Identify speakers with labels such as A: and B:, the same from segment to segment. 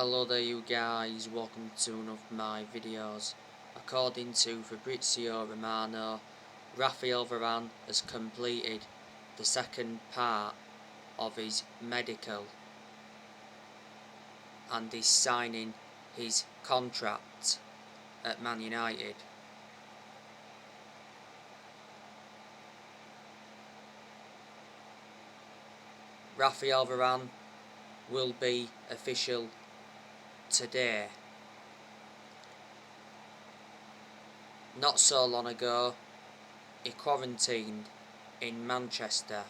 A: Hello there you guys, welcome to one of my videos. According to Fabrizio Romano, Raphael Varane has completed the second part of his medical and is signing his contract at Man United. Raphael Varane will be official today. Not so long ago, he quarantined in Manchester.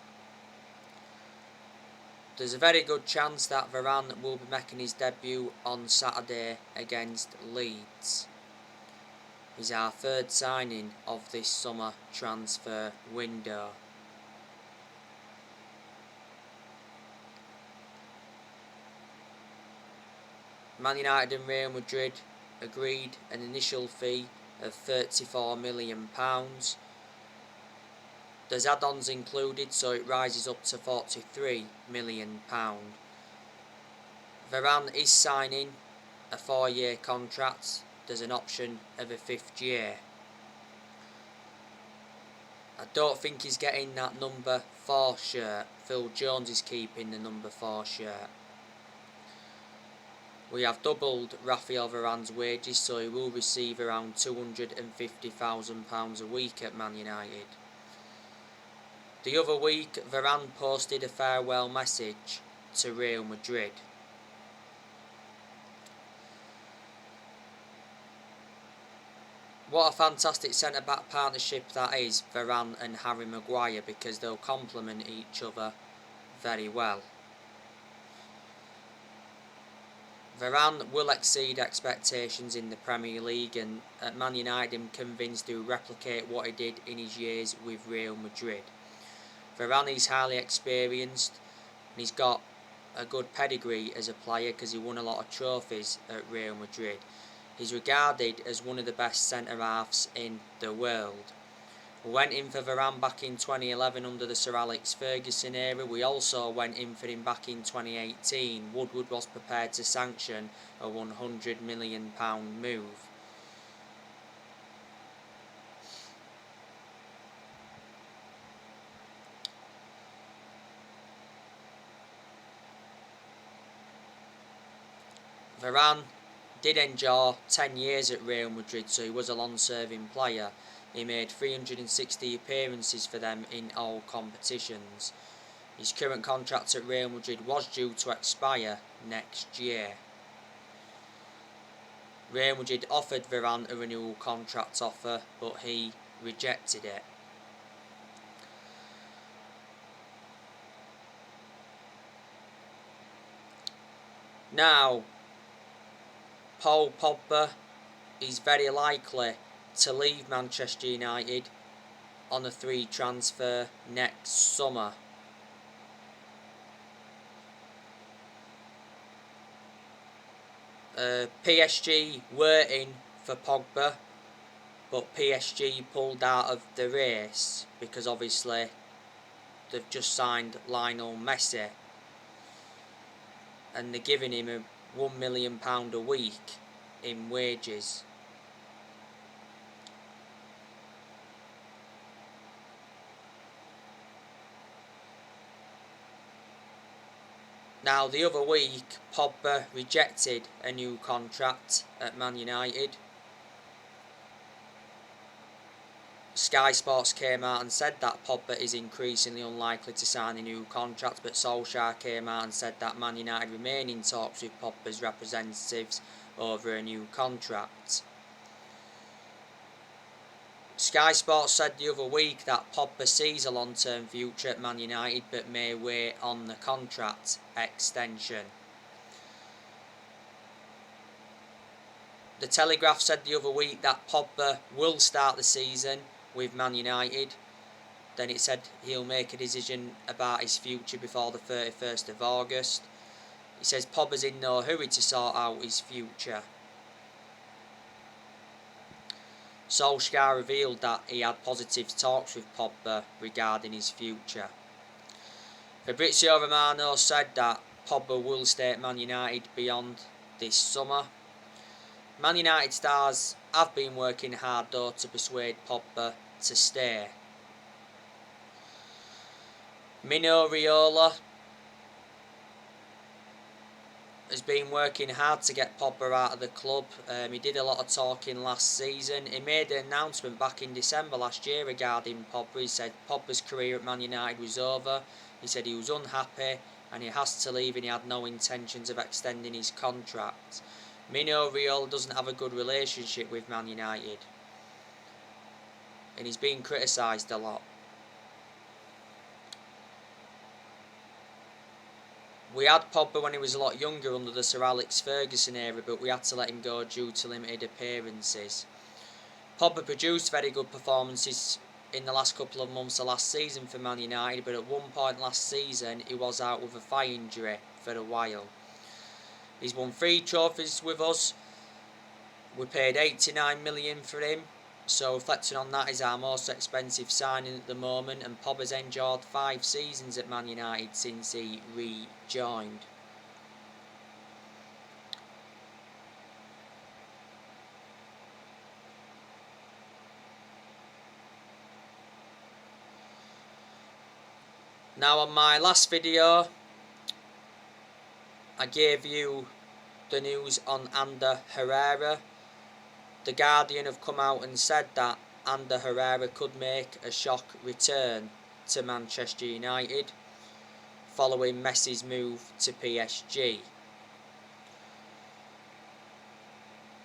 A: There's a very good chance that Varane will be making his debut on Saturday against Leeds. He's our third signing of this summer transfer window. Man United and Real Madrid agreed an initial fee of £34 million. There's add-ons included, so it rises up to £43 million. Varane is signing a 4-year contract. There's an option of a 5th year. I don't think he's getting that number 4 shirt. Phil Jones is keeping the number 4 shirt. We have doubled Raphael Varane's wages, so he will receive around £250,000 a week at Man United. The other week, Varane posted a farewell message to Real Madrid. What a fantastic centre-back partnership that is, Varane and Harry Maguire, because they'll complement each other very well. Varane will exceed expectations in the Premier League, and at Man United I'm convinced he will replicate what he did in his years with Real Madrid. Varane is highly experienced and he's got a good pedigree as a player because he won a lot of trophies at Real Madrid. He's regarded as one of the best centre-halves in the world. We went in for Varane back in 2011 under the Sir Alex Ferguson era. We also went in for him back in 2018. Woodward was prepared to sanction a £100 million move. Varane did endure 10 years at Real Madrid, so he was a long-serving player. He made 360 appearances for them in all competitions. His current contract at Real Madrid was due to expire next year. Real Madrid offered Varane a renewal contract offer, but he rejected it. Now, Paul Pogba is very likely to leave Manchester United on a free transfer next summer. PSG were in for Pogba, but PSG pulled out of the race because obviously they've just signed Lionel Messi and they're giving him a £1 million a week in wages. Now, the other week, Pogba rejected a new contract at Man United. Sky Sports came out and said that Pogba is increasingly unlikely to sign a new contract, but Solskjaer came out and said that Man United remain in talks with Pogba's representatives over a new contract. Sky Sports said the other week that Pogba sees a long-term future at Man United but may wait on the contract extension. The Telegraph said the other week that Pogba will start the season with Man United. Then it said he'll make a decision about his future before the 31st of August. It says Pogba's in no hurry to sort out his future. Solskjaer revealed that he had positive talks with Pogba regarding his future. Fabrizio Romano said that Pogba will stay at Man United beyond this summer. Man United stars have been working hard though to persuade Pogba to stay. Mino Raiola has been working hard to get Pogba out of the club. He did a lot of talking last season. He made an announcement back in December last year regarding Pogba. He said Pogba's career at Man United was over. He said he was unhappy and he has to leave and he had no intentions of extending his contract. Mino Raiola doesn't have a good relationship with Man United and he's been criticised a lot. We had Pogba when he was a lot younger under the Sir Alex Ferguson era, but we had to let him go due to limited appearances. Pogba produced very good performances in the last couple of months of last season for Man United, but at one point last season he was out with a thigh injury for a while. He's won 3 trophies with us. We paid 89 million for him, so reflecting on that, he's our most expensive signing at the moment, and Pogba's endured 5 seasons at Man United since he rejoined. Now on my last video, I gave you the news on Ander Herrera. The Guardian have come out and said that Ander Herrera could make a shock return to Manchester United following Messi's move to PSG.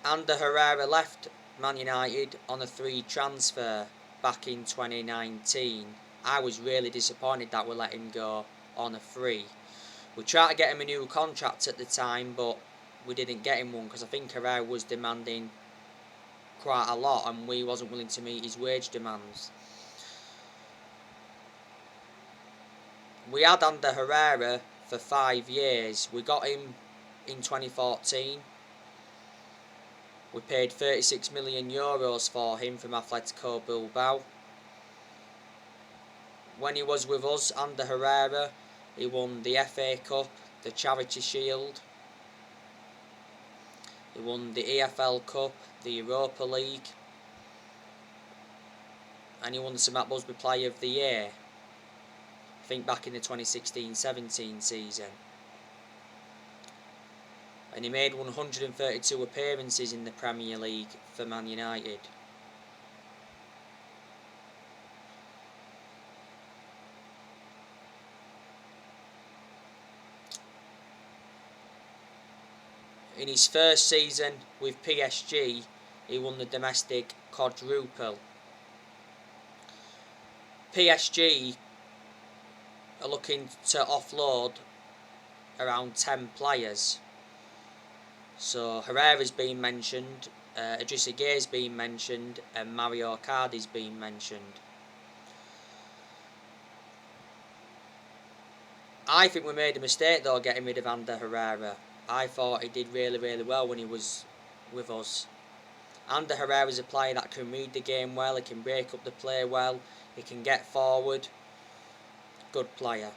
A: Ander Herrera left Man United on a free transfer back in 2019. I was really disappointed that we let him go on a free. We tried to get him a new contract at the time, but we didn't get him one because I think Herrera was demanding quite a lot and we wasn't willing to meet his wage demands. We had Ander Herrera for 5 years. We got him in 2014. We paid €36 million for him from Atletico Bilbao. When he was with us, Ander Herrera, he won the FA Cup, the Charity Shield. He won the EFL Cup, the Europa League. And he won the Sir Matt Busby Player of the Year, I think back in the 2016-17 season. And he made 132 appearances in the Premier League for Man United. In his first season with PSG, he won the domestic quadruple. PSG are looking to offload around 10 players. So Herrera's been mentioned, Idrissa Gueye's been mentioned, and Mario Icardi's been mentioned. I think we made a mistake though getting rid of Ander Herrera. I thought he did really well when he was with us. Ander Herrera is a player that can read the game well, he can break up the play well, he can get forward. Good player.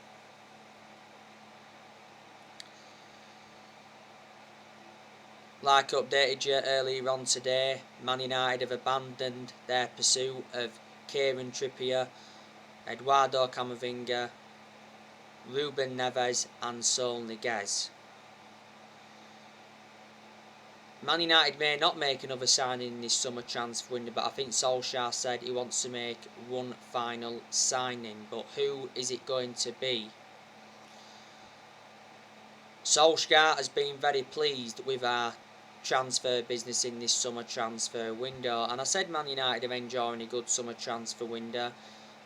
A: Like I updated you earlier on today, Man United have abandoned their pursuit of Kieran Trippier, Eduardo Camavinga, Ruben Neves and Saul Niguez. Man United may not make another signing in this summer transfer window, but I think Solskjaer said he wants to make one final signing. But who is it going to be? Solskjaer has been very pleased with our transfer business in this summer transfer window, and I said Man United are enjoying a good summer transfer window.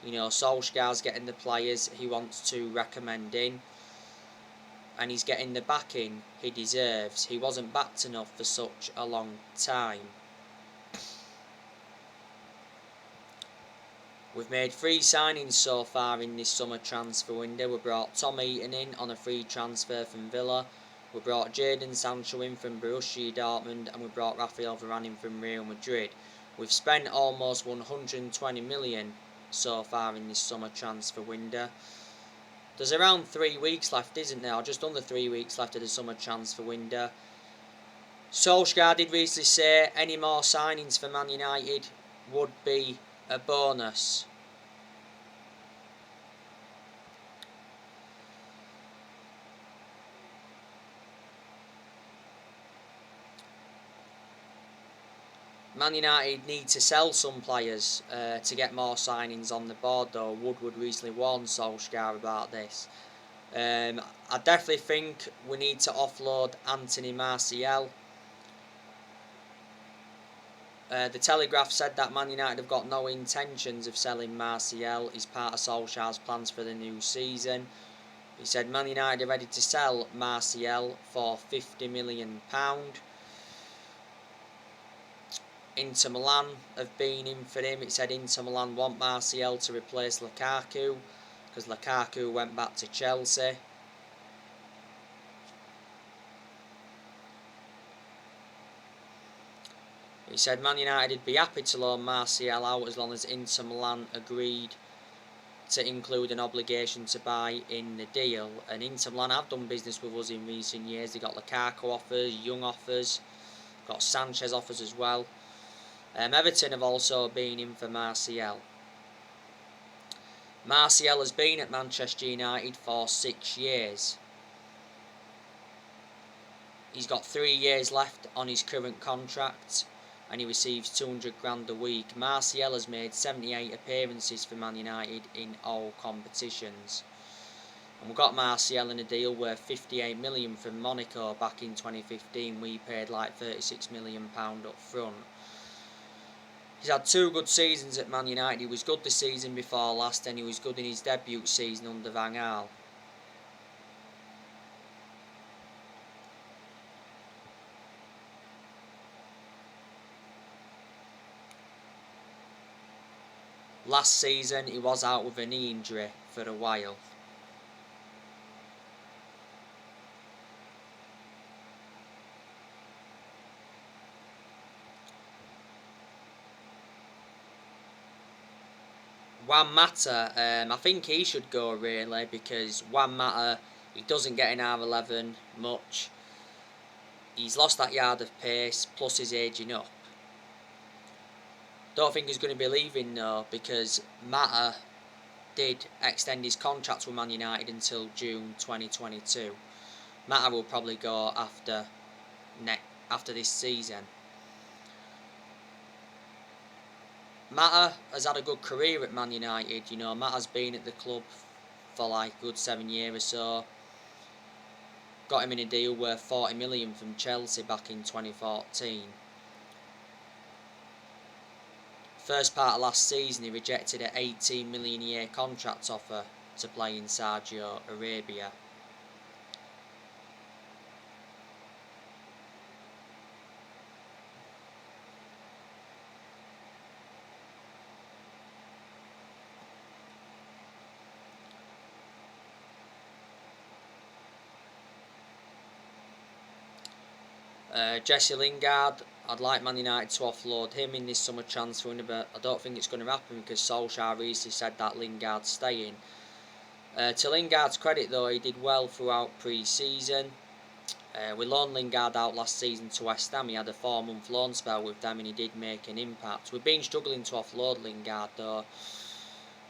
A: You know, Solskjaer's getting the players he wants to recommend in, and he's getting the backing he deserves. He wasn't backed enough for such a long time. We've made 3 signings so far in this summer transfer window. We brought Tom Heaton in on a free transfer from Villa. We brought Jadon Sancho in from Borussia Dortmund, and we brought Rafael Varane in from Real Madrid. We've spent almost 120 million so far in this summer transfer window. There's around 3 weeks left, isn't there? Or just under 3 weeks left of the summer transfer window. Solskjaer did recently say any more signings for Man United would be a bonus. Man United need to sell some players to get more signings on the board, though. Woodward recently warned Solskjaer about this. I definitely think we need to offload Anthony Martial. The Telegraph said that Man United have got no intentions of selling Martial. He's part of Solskjaer's plans for the new season. He said Man United are ready to sell Martial for £50 million. Inter Milan have been in for him. It said Inter Milan want Martial to replace Lukaku because Lukaku went back to Chelsea. He said Man United would be happy to loan Martial out as long as Inter Milan agreed to include an obligation to buy in the deal. And Inter Milan have done business with us in recent years. They got Lukaku offers, Young offers, got Sanchez offers as well. Everton have also been in for Martial. Martial has been at Manchester United for 6 years. He's got 3 years left on his current contract and he receives 200 grand a week. Martial has made 78 appearances for Man United in all competitions. And we got Martial in a deal worth 58 million from Monaco back in 2015. We paid like 36 million pound up front. He's had 2 good seasons at Man United. He was good the season before last and he was good in his debut season under Van Gaal. Last season he was out with a knee injury for a while. Juan Mata, I think he should go really because Juan Mata, he doesn't get in R11 much. He's lost that yard of pace, plus he's ageing up. Don't think he's going to be leaving though because Mata did extend his contract with Man United until June 2022. Mata will probably go after this season. Mata has had a good career at Man United. You know, Mata's been at the club for like a good 7 years or so. Got him in a deal worth 40 million from Chelsea back in 2014. First part of last season he rejected an 18 million a year contract offer to play in Saudi Arabia. Jesse Lingard, I'd like Man United to offload him in this summer transfer window, but I don't think it's going to happen because Solskjaer recently said that Lingard's staying. To Lingard's credit though, he did well throughout pre-season. We loaned Lingard out last season to West Ham. He had a 4-month loan spell with them and he did make an impact. We've been struggling to offload Lingard though.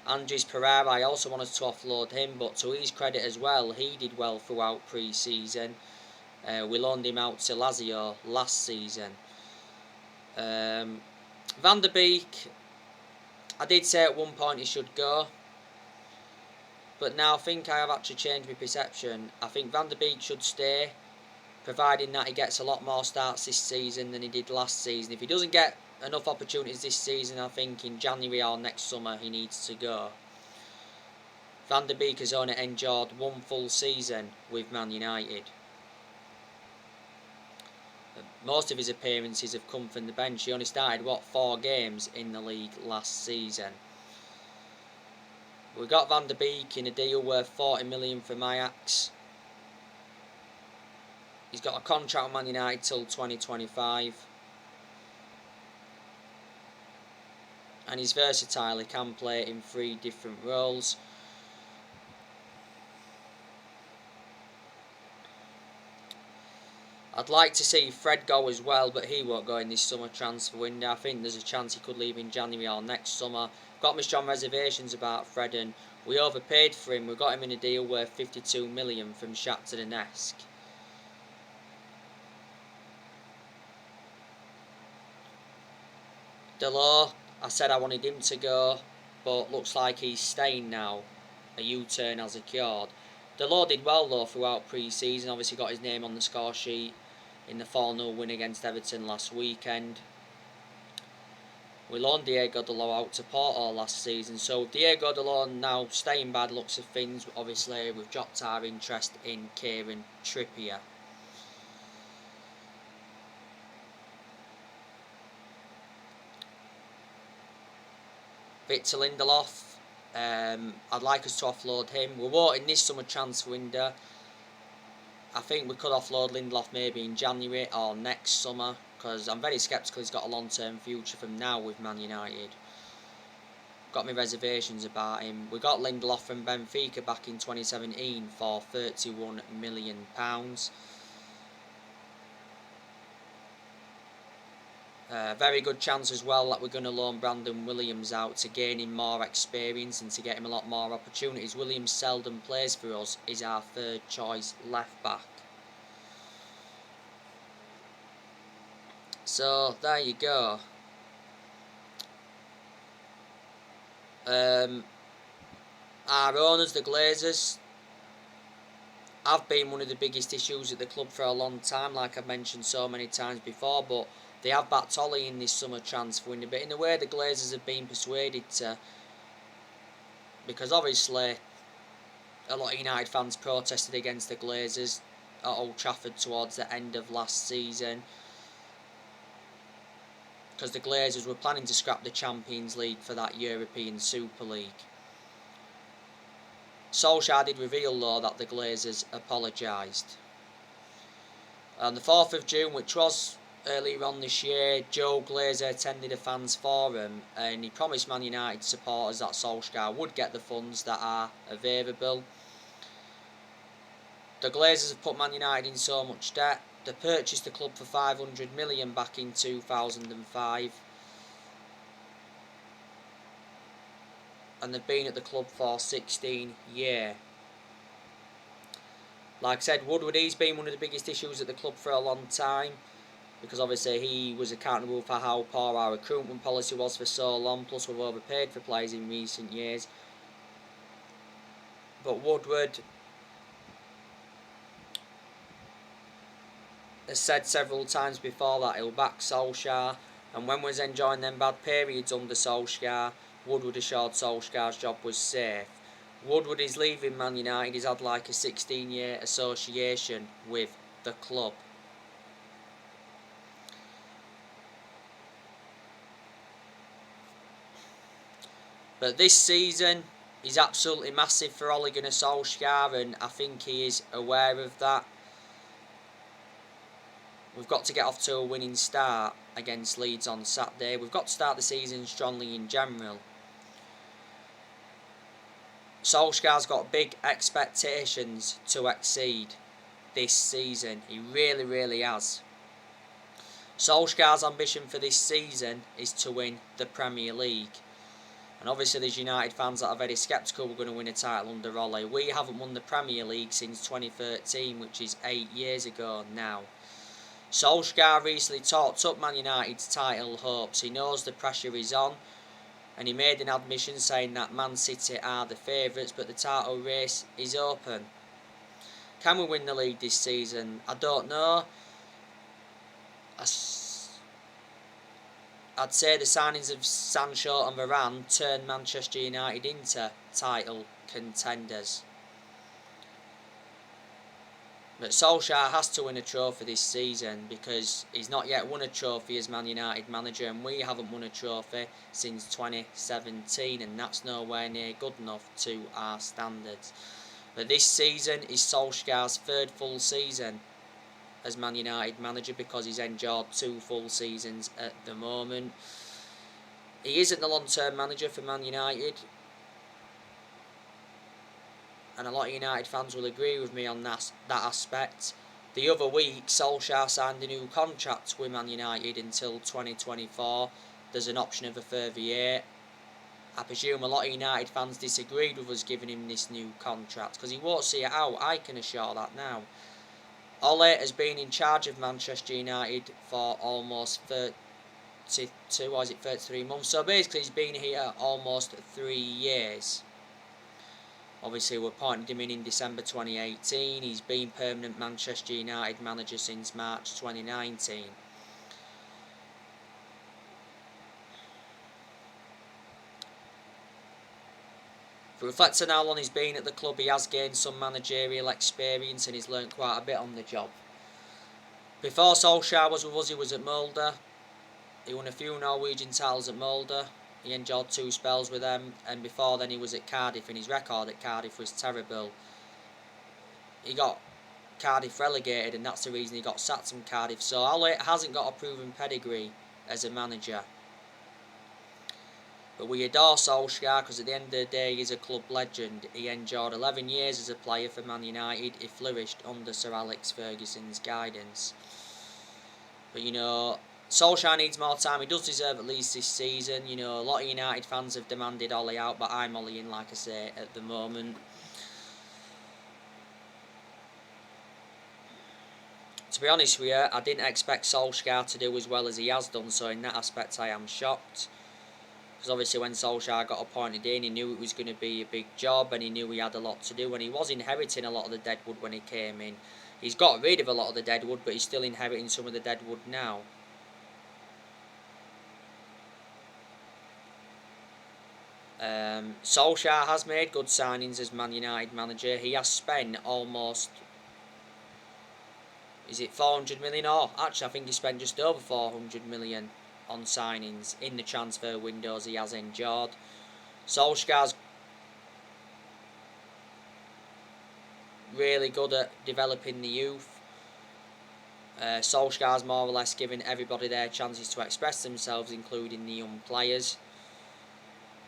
A: Andres Pereira, I also wanted to offload him, but to his credit as well, he did well throughout pre-season. We loaned him out to Lazio last season. Van der Beek, I did say at one point he should go, but now I think I have actually changed my perception. I think Van der Beek should stay, providing that he gets a lot more starts this season than he did last season. If he doesn't get enough opportunities this season, I think in January or next summer he needs to go. Van der Beek has only endured 1 full season with Man United. Most of his appearances have come from the bench. He only started 4 games in the league last season. We got Van der Beek in a deal worth 40 million from Ajax. He's got a contract with Man United till 2025. And he's versatile, he can play in 3 different roles. I'd like to see Fred go as well, but he won't go in this summer transfer window. I think there's a chance he could leave in January or next summer. Got my strong reservations about Fred, and we overpaid for him. We got him in a deal worth 52 million from Shakhtar Donetsk. Delors, I said I wanted him to go, but looks like he's staying now. A U-turn has occurred. Delors did well though throughout pre-season. Obviously got his name on the score sheet in the 4-0 win against Everton last weekend. We loaned Diego Delors out to Porto last season, so with Diego Delors now staying by the looks of things, obviously we've dropped our interest in Kieran Trippier. Victor Lindelof, I'd like us to offload him. We won't in this summer transfer window. I think we could offload Lindelof maybe in January or next summer, because I'm very sceptical he's got a long-term future from now with Man United. Got my reservations about him. We got Lindelof from Benfica back in 2017 for £31 million. Very good chance as well that we're going to loan Brandon Williams out to gain him more experience and to get him a lot more opportunities. Williams seldom plays for us, is our third choice left back. So there you go. Our owners, the Glazers, have been one of the biggest issues at the club for a long time, like I've mentioned so many times before, but they have backed Ollie in this summer transfer window, but in a way the Glazers have been persuaded to, because obviously a lot of United fans protested against the Glazers at Old Trafford towards the end of last season, because the Glazers were planning to scrap the Champions League for that European Super League. Solskjaer did reveal though that the Glazers apologised. On the 4th of June, which was earlier on this year, Joe Glazer attended a fans forum and he promised Man United supporters that Solskjaer would get the funds that are available. The Glazers have put Man United in so much debt. They purchased the club for 500 million back in 2005. And they've been at the club for 16 years. Like I said, Woodward, he's been one of the biggest issues at the club for a long time, because obviously he was accountable for how poor our recruitment policy was for so long, plus we've overpaid for players in recent years. But Woodward has said several times before that he'll back Solskjaer, and when we was enjoying them bad periods under Solskjaer, Woodward assured Solskjaer's job was safe. Woodward is leaving Man United. He's had like a 16-year association with the club. But this season is absolutely massive for Ole Gunnar Solskjaer, and I think he is aware of that. We've got to get off to a winning start against Leeds on Saturday. We've got to start the season strongly in general. Solskjaer's got big expectations to exceed this season. He really, really has. Solskjaer's ambition for this season is to win the Premier League. And obviously there's United fans that are very sceptical we're going to win a title under Ole. We haven't won the Premier League since 2013, which is 8 years ago now. Solskjaer recently talked up Man United's title hopes. He knows the pressure is on, and he made an admission saying that Man City are the favourites, but the title race is open. Can we win the league this season? I don't know. I'd say the signings of Sancho and Varane turned Manchester United into title contenders. But Solskjaer has to win a trophy this season, because he's not yet won a trophy as Man United manager, and we haven't won a trophy since 2017, and that's nowhere near good enough to our standards. But this season is Solskjaer's third full season as Man United manager, because he's endured 2 full seasons at the moment. He isn't the long-term manager for Man United, and a lot of United fans will agree with me on that aspect. The other week, Solskjaer signed a new contract with Man United until 2024. There's an option of a further year. I presume a lot of United fans disagreed with us giving him this new contract because he won't see it out, I can assure that now. Ole has been in charge of Manchester United for almost 32, or is it 33 months? So basically he's been here almost 3 years. Obviously we appointed him in December 2018. He's been permanent Manchester United manager since March 2019. Reflecting on how long he's been at the club, he has gained some managerial experience and he's learnt quite a bit on the job. Before Solskjaer was with us, he was at Mulder. He won a few Norwegian titles at Mulder. He enjoyed 2 spells with them, and before then he was at Cardiff, and his record at Cardiff was terrible. He got Cardiff relegated, and that's the reason he got sacked from Cardiff. So Ole hasn't got a proven pedigree as a manager. But we adore Solskjaer because at the end of the day he's a club legend. He endured 11 years as a player for Man United. He flourished under Sir Alex Ferguson's guidance. But you know, Solskjaer needs more time. He does deserve at least this season. You know, a lot of United fans have demanded Ole out, but I'm Ole in, like I say, at the moment. To be honest with you, I didn't expect Solskjaer to do as well as he has done, so in that aspect I am shocked. Because obviously when Solskjaer got appointed in, he knew it was going to be a big job and he knew he had a lot to do, and he was inheriting a lot of the deadwood when he came in. He's got rid of a lot of the deadwood, but he's still inheriting some of the deadwood now. Solskjaer has made good signings as Man United manager. He has spent almost, is it 400 million? Or actually I think he spent just over 400 million on signings in the transfer windows he has endured. Solskjaer's really good at developing the youth. Solskjaer's more or less giving everybody their chances to express themselves, including the young players.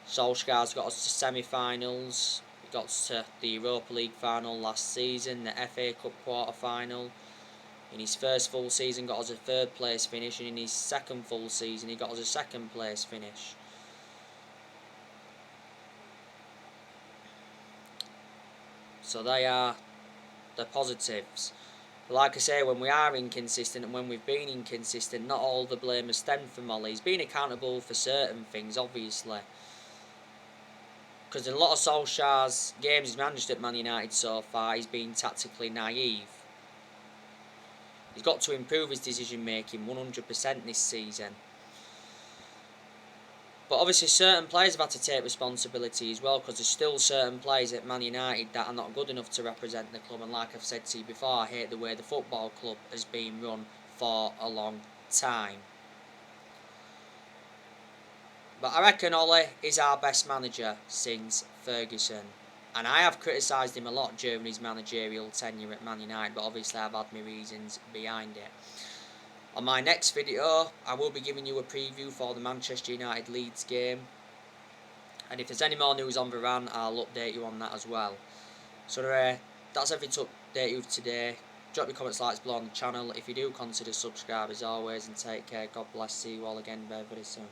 A: Solskjaer's got us to semi-finals. He got us to the Europa League final last season, the FA Cup quarter-final. In his first full season got us a 3rd place finish, and in his second full season he got us a 2nd place finish. So they are the positives. But like I say, when we are inconsistent and when we've been inconsistent, not all the blame has stemmed from Ole. He's been accountable for certain things, obviously. Because in a lot of Solskjaer's games he's managed at Man United so far, he's been tactically naive. He's got to improve his decision making 100% this season. But obviously certain players have had to take responsibility as well, because there's still certain players at Man United that are not good enough to represent the club, and like I've said to you before, I hate the way the football club has been run for a long time. But I reckon Ole is our best manager since Ferguson. And I have criticised him a lot during his managerial tenure at Man United, but obviously I've had my reasons behind it. On my next video, I will be giving you a preview for the Manchester United Leeds game. And if there's any more news on Varane, I'll update you on that as well. So that's everything to update you today. Drop your comments, likes below on the channel. If you do, consider subscribe as always, and take care. God bless. See you all again very, very soon.